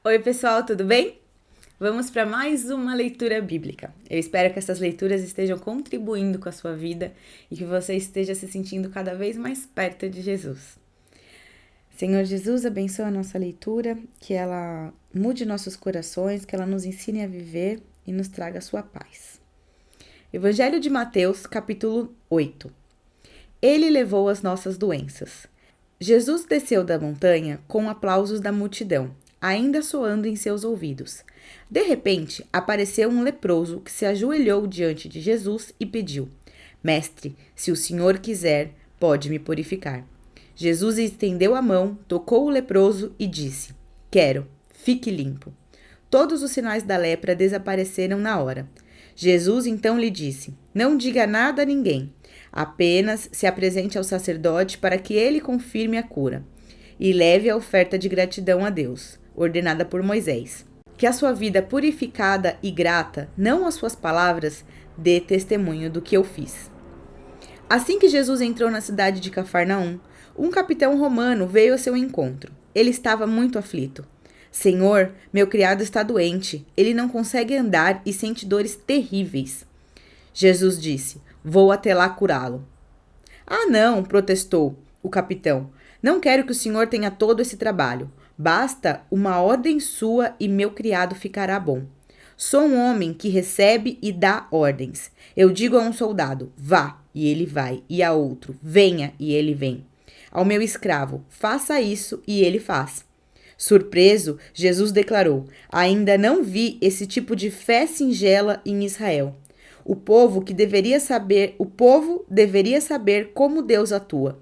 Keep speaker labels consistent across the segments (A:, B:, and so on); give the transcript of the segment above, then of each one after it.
A: Oi, pessoal, tudo bem? Vamos para mais uma leitura bíblica. Eu espero que essas leituras estejam contribuindo com a sua vida e que você esteja se sentindo cada vez mais perto de Jesus. Senhor Jesus, abençoa a nossa leitura, que ela mude nossos corações, que ela nos ensine a viver e nos traga a sua paz. Evangelho de Mateus, capítulo 8. Ele levou as nossas doenças. Jesus desceu da montanha com aplausos da multidão, ainda soando em seus ouvidos. De repente, apareceu um leproso que se ajoelhou diante de Jesus e pediu: Mestre, se o senhor quiser, pode me purificar. Jesus estendeu a mão, tocou o leproso e disse: Quero, fique limpo. Todos os sinais da lepra desapareceram na hora. Jesus então lhe disse: Não diga nada a ninguém. Apenas se apresente ao sacerdote para que ele confirme a cura e leve a oferta de gratidão a Deus, ordenada por Moisés. Que a sua vida purificada e grata, não as suas palavras, dê testemunho do que eu fiz. Assim que Jesus entrou na cidade de Cafarnaum, um capitão romano veio ao seu encontro. Ele estava muito aflito. Senhor, meu criado está doente. Ele não consegue andar e sente dores terríveis. Jesus disse: Vou até lá curá-lo. Ah, não, protestou o capitão. Não quero que o senhor tenha todo esse trabalho. Basta uma ordem sua e meu criado ficará bom. Sou um homem que recebe e dá ordens. Eu digo a um soldado, vá, e ele vai, e a outro, venha, e ele vem. Ao meu escravo, faça isso, e ele faz. Surpreso, Jesus declarou: Ainda não vi esse tipo de fé singela em Israel. O povo deveria saber como Deus atua.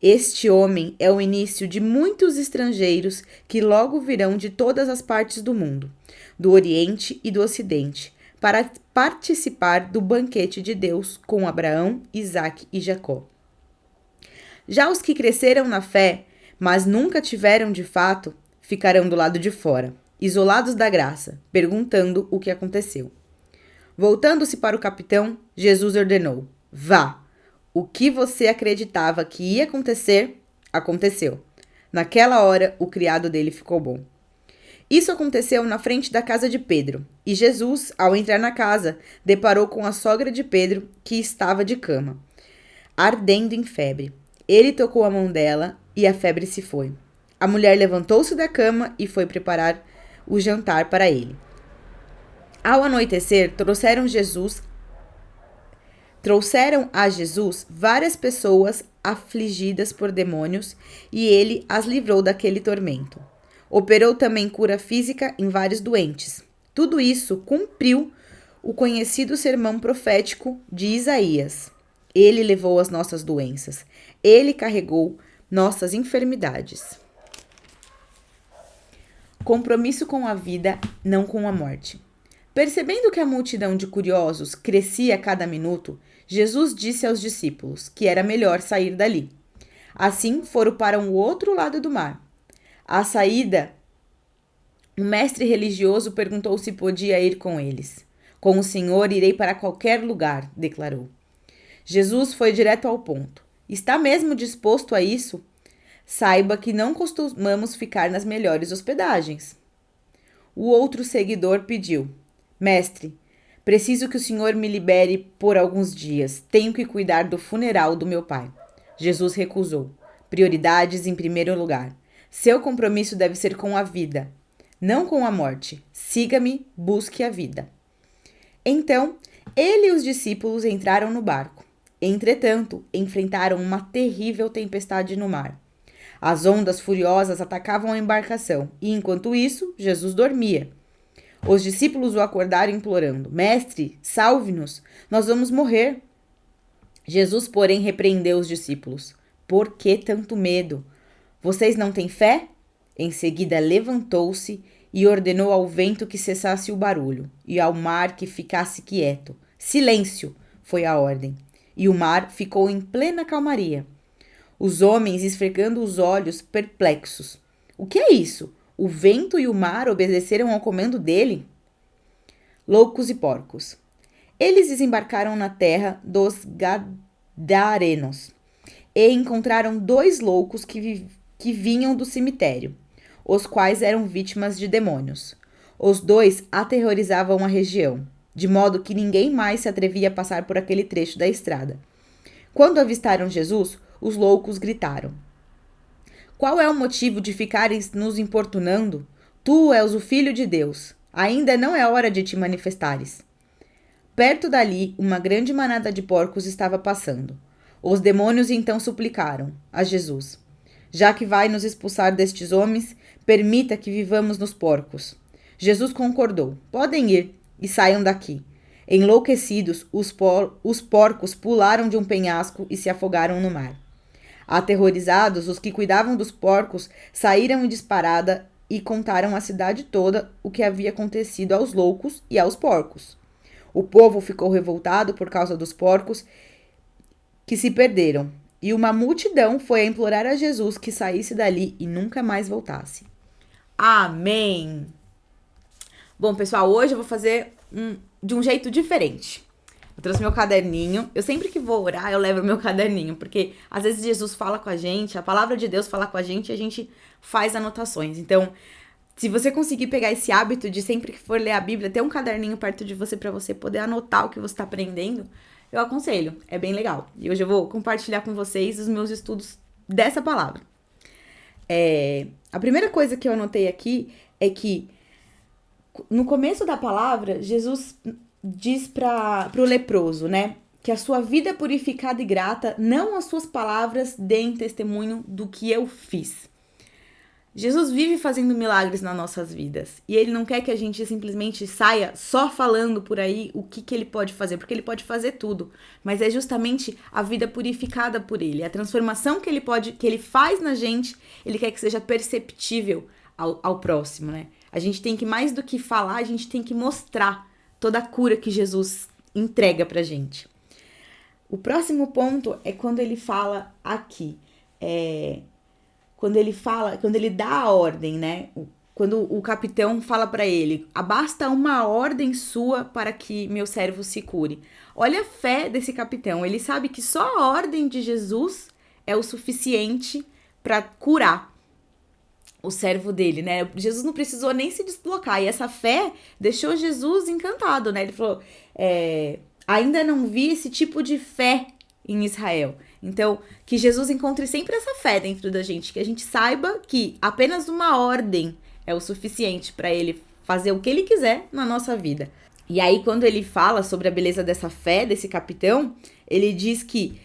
A: Este homem é o início de muitos estrangeiros que logo virão de todas as partes do mundo, do Oriente e do Ocidente, para participar do banquete de Deus com Abraão, Isaque e Jacó. Já os que cresceram na fé, mas nunca tiveram de fato, ficarão do lado de fora, isolados da graça, perguntando o que aconteceu. Voltando-se para o capitão, Jesus ordenou: Vá! O que você acreditava que ia acontecer, aconteceu. Naquela hora, o criado dele ficou bom. Isso aconteceu na frente da casa de Pedro, e Jesus, ao entrar na casa, deparou com a sogra de Pedro, que estava de cama, ardendo em febre. Ele tocou a mão dela e a febre se foi. A mulher levantou-se da cama e foi preparar o jantar para ele. Ao anoitecer, trouxeram a Jesus várias pessoas afligidas por demônios e ele as livrou daquele tormento. Operou também cura física em vários doentes. Tudo isso cumpriu o conhecido sermão profético de Isaías. Ele levou as nossas doenças. Ele carregou nossas enfermidades. Compromisso com a vida, não com a morte. Percebendo que a multidão de curiosos crescia a cada minuto, Jesus disse aos discípulos que era melhor sair dali. Assim foram para o outro lado do mar. À saída, o mestre religioso perguntou se podia ir com eles. Com o Senhor irei para qualquer lugar, declarou. Jesus foi direto ao ponto. Está mesmo disposto a isso? Saiba que não costumamos ficar nas melhores hospedagens. O outro seguidor pediu: Mestre, preciso que o senhor me libere por alguns dias. Tenho que cuidar do funeral do meu pai. Jesus recusou. Prioridades em primeiro lugar. Seu compromisso deve ser com a vida, não com a morte. Siga-me, busque a vida. Então, ele e os discípulos entraram no barco. Entretanto, enfrentaram uma terrível tempestade no mar. As ondas furiosas atacavam a embarcação e, enquanto isso, Jesus dormia. Os discípulos o acordaram implorando: Mestre, salve-nos, nós vamos morrer. Jesus, porém, repreendeu os discípulos: Por que tanto medo? Vocês não têm fé? Em seguida, levantou-se e ordenou ao vento que cessasse o barulho e ao mar que ficasse quieto. Silêncio! Foi a ordem. E o mar ficou em plena calmaria. Os homens esfregando os olhos, perplexos. O que é isso? O vento e o mar obedeceram ao comando dele? Loucos e porcos. Eles desembarcaram na terra dos Gadarenos e encontraram dois loucos que vinham do cemitério. os quais eram vítimas de demônios. Os dois aterrorizavam a região, de modo que ninguém mais se atrevia a passar por aquele trecho da estrada. Quando avistaram Jesus, os loucos gritaram: Qual é o motivo de ficares nos importunando? Tu és o Filho de Deus. Ainda não é hora de te manifestares. Perto dali, uma grande manada de porcos estava passando. Os demônios então suplicaram a Jesus: Já que vai nos expulsar destes homens, permita que vivamos nos porcos. Jesus concordou: Podem ir e saiam daqui. Enlouquecidos, os porcos pularam de um penhasco e se afogaram no mar. Aterrorizados, os que cuidavam dos porcos saíram em disparada e contaram à cidade toda o que havia acontecido aos loucos e aos porcos. O povo ficou revoltado por causa dos porcos que se perderam, e uma multidão foi a implorar a Jesus que saísse dali e nunca mais voltasse. Amém! Bom, pessoal, hoje eu vou fazer de um jeito diferente. Eu trouxe meu caderninho. Eu sempre que vou orar, eu levo meu caderninho, porque às vezes Jesus fala com a gente, a palavra de Deus fala com a gente e a gente faz anotações. Então, se você conseguir pegar esse hábito de sempre que for ler a Bíblia, ter um caderninho perto de você para você poder anotar o que você está aprendendo, eu aconselho. É bem legal. E hoje eu vou compartilhar com vocês os meus estudos dessa palavra. A primeira coisa que eu anotei aqui é que no começo da palavra, Jesus diz para o leproso, né? Que a sua vida purificada e grata, não as suas palavras, deem testemunho do que eu fiz. Jesus vive fazendo milagres nas nossas vidas. E ele não quer que a gente simplesmente saia só falando por aí o que ele pode fazer, porque ele pode fazer tudo. Mas é justamente a vida purificada por ele. A transformação que ele faz na gente, ele quer que seja perceptível ao próximo, né? A gente tem que, mais do que falar, a gente tem que mostrar toda a cura que Jesus entrega pra gente. O próximo ponto é quando ele fala aqui. Quando ele dá a ordem, né? Quando o capitão fala pra ele: basta uma ordem sua para que meu servo se cure. Olha a fé desse capitão. Ele sabe que só a ordem de Jesus é o suficiente para curar o servo dele, né? Jesus não precisou nem se deslocar. E essa fé deixou Jesus encantado, né? Ele falou: ainda não vi esse tipo de fé em Israel. Então, que Jesus encontre sempre essa fé dentro da gente, que a gente saiba que apenas uma ordem é o suficiente para ele fazer o que ele quiser na nossa vida. E aí, quando ele fala sobre a beleza dessa fé, desse capitão, ele diz que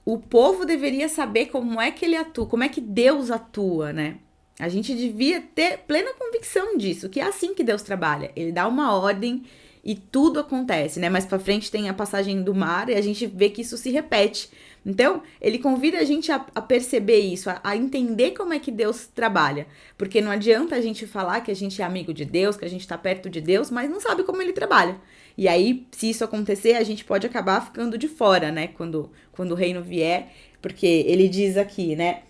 A: o povo deveria saber como é que ele atua, como é que Deus atua, né? A gente devia ter plena convicção disso, que é assim que Deus trabalha. Ele dá uma ordem e tudo acontece, né? Mais pra frente tem a passagem do mar e a gente vê que isso se repete. Então, ele convida a gente a perceber isso, a entender como é que Deus trabalha. Porque não adianta a gente falar que a gente é amigo de Deus, que a gente tá perto de Deus, mas não sabe como ele trabalha. E aí, se isso acontecer, a gente pode acabar ficando de fora, né? Quando o reino vier, porque ele diz aqui, né?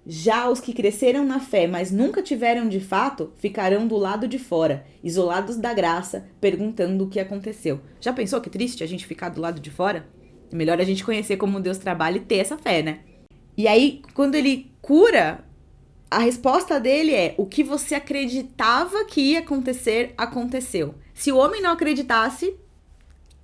A: Já os que cresceram na fé, mas nunca tiveram de fato, ficarão do lado de fora, isolados da graça, perguntando o que aconteceu. Já pensou que triste a gente ficar do lado de fora? É melhor a gente conhecer como Deus trabalha e ter essa fé, né? E aí, quando ele cura, a resposta dele é: o que você acreditava que ia acontecer, aconteceu. Se o homem não acreditasse,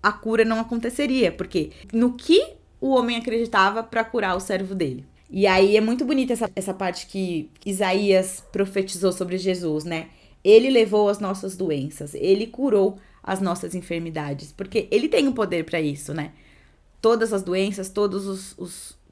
A: a cura não aconteceria, porque no que o homem acreditava para curar o servo dele. E aí é muito bonita essa parte que Isaías profetizou sobre Jesus, né? Ele levou as nossas doenças, ele curou as nossas enfermidades, porque ele tem o poder para isso, né? Todas as doenças,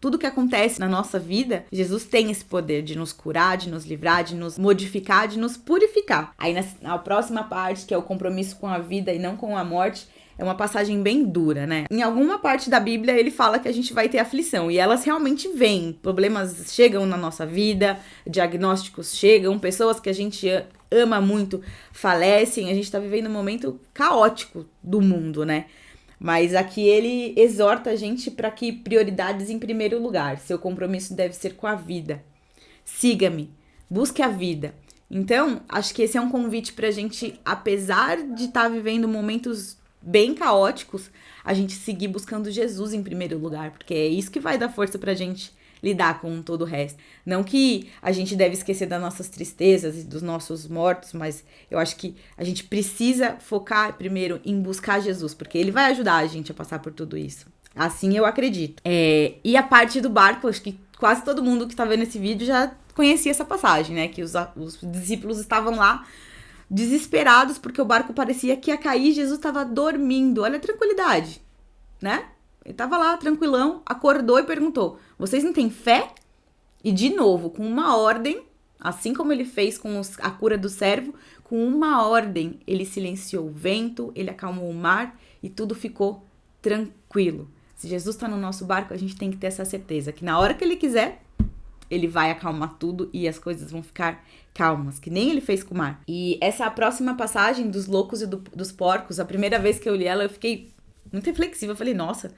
A: tudo que acontece na nossa vida, Jesus tem esse poder de nos curar, de nos livrar, de nos modificar, de nos purificar. Aí na próxima parte, que é o compromisso com a vida e não com a morte, é uma passagem bem dura, né? Em alguma parte da Bíblia ele fala que a gente vai ter aflição, e elas realmente vêm. Problemas chegam na nossa vida, diagnósticos chegam, pessoas que a gente ama muito falecem, a gente tá vivendo um momento caótico do mundo, né? Mas aqui ele exorta a gente para que prioridades em primeiro lugar. Seu compromisso deve ser com a vida. Siga-me, busque a vida. Então, acho que esse é um convite pra gente, apesar de estar vivendo momentos bem caóticos, a gente seguir buscando Jesus em primeiro lugar, porque é isso que vai dar força pra gente lidar com todo o resto. Não que a gente deve esquecer das nossas tristezas e dos nossos mortos, mas eu acho que a gente precisa focar primeiro em buscar Jesus, porque ele vai ajudar a gente a passar por tudo isso. Assim eu acredito. E a parte do barco, acho que quase todo mundo que tá vendo esse vídeo já conhecia essa passagem, né? Que os discípulos estavam lá desesperados porque o barco parecia que ia cair e Jesus estava dormindo. Olha a tranquilidade, né? Ele tava lá tranquilão, acordou e perguntou: vocês não têm fé? E de novo, com uma ordem, assim como ele fez com a cura do servo, com uma ordem, ele silenciou o vento, ele acalmou o mar e tudo ficou tranquilo. Se Jesus está no nosso barco, a gente tem que ter essa certeza que na hora que ele quiser, ele vai acalmar tudo e as coisas vão ficar calmas, que nem ele fez com o mar. E essa próxima passagem dos loucos e dos porcos, a primeira vez que eu li ela, eu fiquei muito reflexiva. Eu falei, nossa,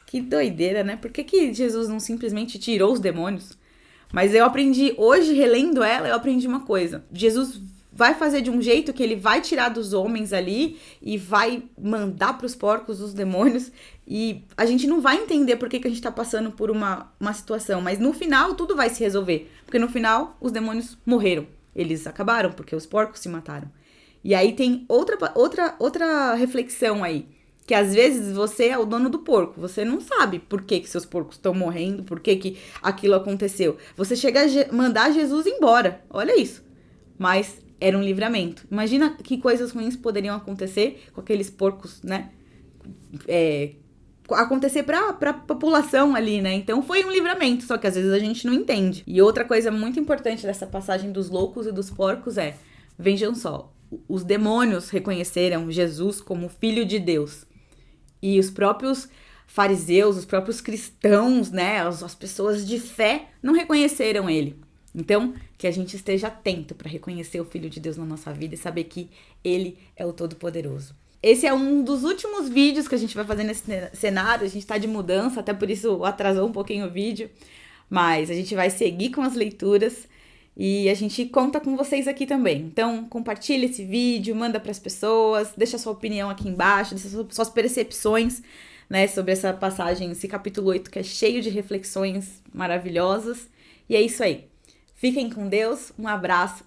A: que doideira, né? Por que Jesus não simplesmente tirou os demônios? Mas eu aprendi, hoje relendo ela, eu aprendi uma coisa. Jesus vai fazer de um jeito que ele vai tirar dos homens ali e vai mandar para os porcos os demônios. E a gente não vai entender por que a gente tá passando por uma situação. Mas no final tudo vai se resolver. Porque no final os demônios morreram. Eles acabaram porque os porcos se mataram. E aí tem outra reflexão aí. Que às vezes você é o dono do porco. Você não sabe por que seus porcos estão morrendo. Por que aquilo aconteceu. Você chega a mandar Jesus embora. Olha isso. Mas era um livramento. Imagina que coisas ruins poderiam acontecer com aqueles porcos, né? Acontecer pra população ali, né? Então foi um livramento, só que às vezes a gente não entende. E outra coisa muito importante dessa passagem dos loucos e dos porcos é, vejam só, os demônios reconheceram Jesus como filho de Deus. E os próprios fariseus, os próprios cristãos, né? As pessoas de fé não reconheceram ele. Então, que a gente esteja atento para reconhecer o Filho de Deus na nossa vida e saber que ele é o Todo-Poderoso. Esse é um dos últimos vídeos que a gente vai fazer nesse cenário. A gente tá de mudança, até por isso atrasou um pouquinho o vídeo. Mas a gente vai seguir com as leituras e a gente conta com vocês aqui também. Então, compartilha esse vídeo, manda para as pessoas, deixa sua opinião aqui embaixo, deixa suas percepções, né, sobre essa passagem, esse capítulo 8 que é cheio de reflexões maravilhosas. E é isso aí. Fiquem com Deus, um abraço